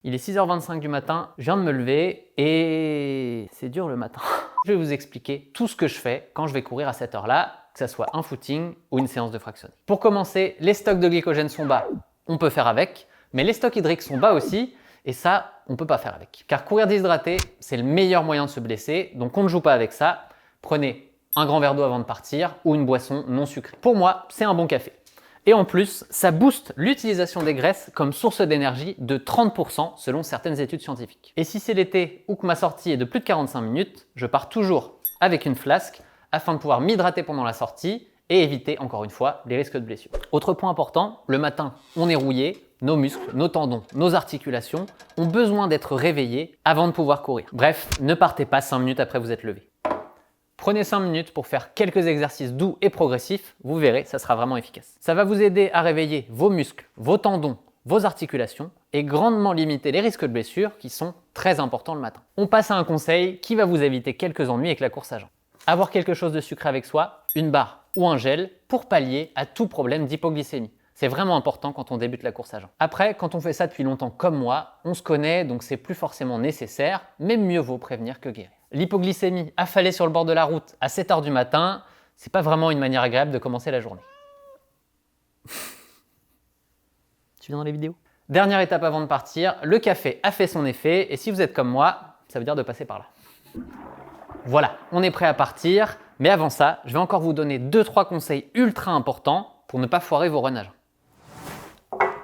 Il est 6h25 du matin, je viens de me lever et c'est dur le matin. Je vais vous expliquer tout ce que je fais quand je vais courir à cette heure-là, que ce soit un footing ou une séance de fractionné. Pour commencer, les stocks de glycogène sont bas, on peut faire avec, mais les stocks hydriques sont bas aussi et ça, on ne peut pas faire avec. Car courir déshydraté, c'est le meilleur moyen de se blesser, donc on ne joue pas avec ça. Prenez un grand verre d'eau avant de partir ou une boisson non sucrée. Pour moi, c'est un bon café. Et en plus, ça booste l'utilisation des graisses comme source d'énergie de 30% selon certaines études scientifiques. Et si c'est l'été ou que ma sortie est de plus de 45 minutes, je pars toujours avec une flasque afin de pouvoir m'hydrater pendant la sortie et éviter, encore une fois, les risques de blessure. Autre point important, le matin, on est rouillé, nos muscles, nos tendons, nos articulations ont besoin d'être réveillés avant de pouvoir courir. Bref, ne partez pas 5 minutes après vous être levé. Prenez 5 minutes pour faire quelques exercices doux et progressifs, vous verrez, ça sera vraiment efficace. Ça va vous aider à réveiller vos muscles, vos tendons, vos articulations et grandement limiter les risques de blessures qui sont très importants le matin. On passe à un conseil qui va vous éviter quelques ennuis avec la course à jeun. Avoir quelque chose de sucré avec soi, une barre ou un gel pour pallier à tout problème d'hypoglycémie. C'est vraiment important quand on débute la course à jeun. Après, quand on fait ça depuis longtemps comme moi, on se connaît donc c'est plus forcément nécessaire, mais mieux vaut prévenir que guérir. L'hypoglycémie affalée sur le bord de la route à 7h du matin, c'est pas vraiment une manière agréable de commencer la journée. Tu viens dans les vidéos? Dernière étape avant de partir, le café a fait son effet et si vous êtes comme moi, ça veut dire de passer par là. Voilà, on est prêt à partir, mais avant ça, je vais encore vous donner 2-3 conseils ultra importants pour ne pas foirer vos runs à jeun.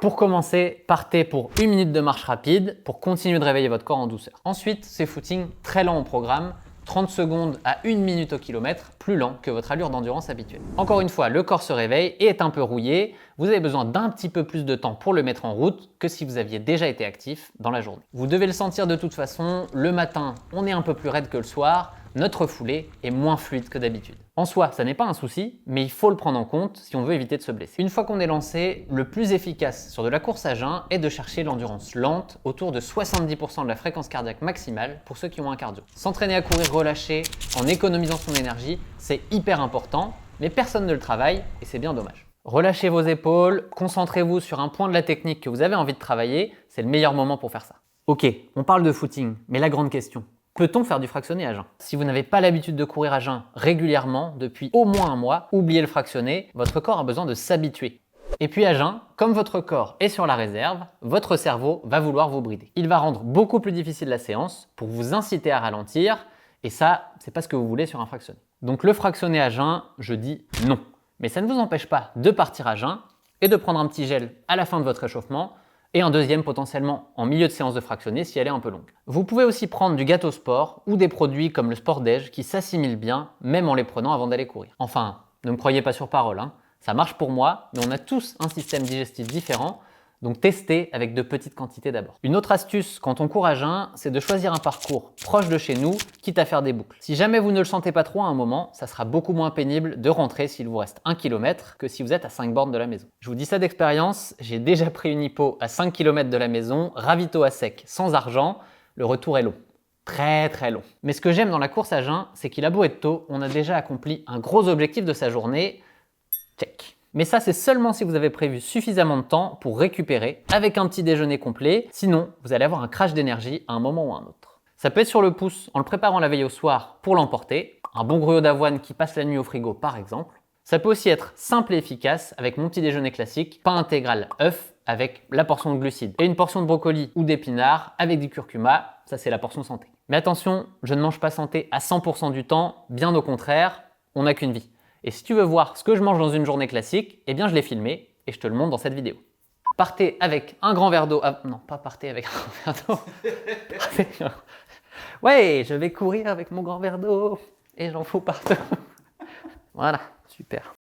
Pour commencer, partez pour 1 minute de marche rapide pour continuer de réveiller votre corps en douceur. Ensuite, c'est footing très lent au programme, 30 secondes à 1 minute au kilomètre, plus lent que votre allure d'endurance habituelle. Encore une fois, le corps se réveille et est un peu rouillé. Vous avez besoin d'un petit peu plus de temps pour le mettre en route que si vous aviez déjà été actif dans la journée. Vous devez le sentir de toute façon, le matin, on est un peu plus raide que le soir, notre foulée est moins fluide que d'habitude. En soi, ça n'est pas un souci, mais il faut le prendre en compte si on veut éviter de se blesser. Une fois qu'on est lancé, le plus efficace sur de la course à jeun est de chercher l'endurance lente autour de 70% de la fréquence cardiaque maximale pour ceux qui ont un cardio. S'entraîner à courir relâché en économisant son énergie, c'est hyper important, mais personne ne le travaille et c'est bien dommage. Relâchez vos épaules, concentrez-vous sur un point de la technique que vous avez envie de travailler, c'est le meilleur moment pour faire ça. Ok, on parle de footing, mais la grande question, peut-on faire du fractionné à jeun? Si vous n'avez pas l'habitude de courir à jeun régulièrement depuis au moins un mois, oubliez le fractionné, votre corps a besoin de s'habituer. Et puis à jeun, comme votre corps est sur la réserve, votre cerveau va vouloir vous brider. Il va rendre beaucoup plus difficile la séance pour vous inciter à ralentir, et ça, c'est pas ce que vous voulez sur un fractionné. Donc le fractionné à jeun, je dis non. Mais ça ne vous empêche pas de partir à jeun et de prendre un petit gel à la fin de votre échauffement, et un deuxième potentiellement en milieu de séance de fractionné si elle est un peu longue. Vous pouvez aussi prendre du gâteau sport ou des produits comme le Sport Déj qui s'assimilent bien même en les prenant avant d'aller courir. Enfin, ne me croyez pas sur parole, hein. Ça marche pour moi, mais on a tous un système digestif différent, donc testez avec de petites quantités d'abord. Une autre astuce quand on court à jeun, c'est de choisir un parcours proche de chez nous, quitte à faire des boucles. Si jamais vous ne le sentez pas trop à un moment, ça sera beaucoup moins pénible de rentrer s'il vous reste 1 km que si vous êtes à 5 bornes de la maison. Je vous dis ça d'expérience, j'ai déjà pris une hypo à 5 km de la maison, ravito à sec, sans argent, le retour est long. Très très long. Mais ce que j'aime dans la course à jeun, c'est qu'il a beau être tôt, on a déjà accompli un gros objectif de sa journée. Check. Mais ça, c'est seulement si vous avez prévu suffisamment de temps pour récupérer avec un petit déjeuner complet. Sinon, vous allez avoir un crash d'énergie à un moment ou à un autre. Ça peut être sur le pouce en le préparant la veille au soir pour l'emporter. Un bon gruau d'avoine qui passe la nuit au frigo par exemple. Ça peut aussi être simple et efficace avec mon petit déjeuner classique, pain intégral œuf avec la portion de glucides et une portion de brocoli ou d'épinards avec du curcuma. Ça, c'est la portion santé. Mais attention, je ne mange pas santé à 100% du temps. Bien au contraire, on n'a qu'une vie. Et si tu veux voir ce que je mange dans une journée classique, eh bien je l'ai filmé et je te le montre dans cette vidéo. Partez avec un grand verre d'eau. Ah, non, pas partez avec un grand verre d'eau. Ouais, je vais courir avec mon grand verre d'eau et j'en fous partout. Voilà, super.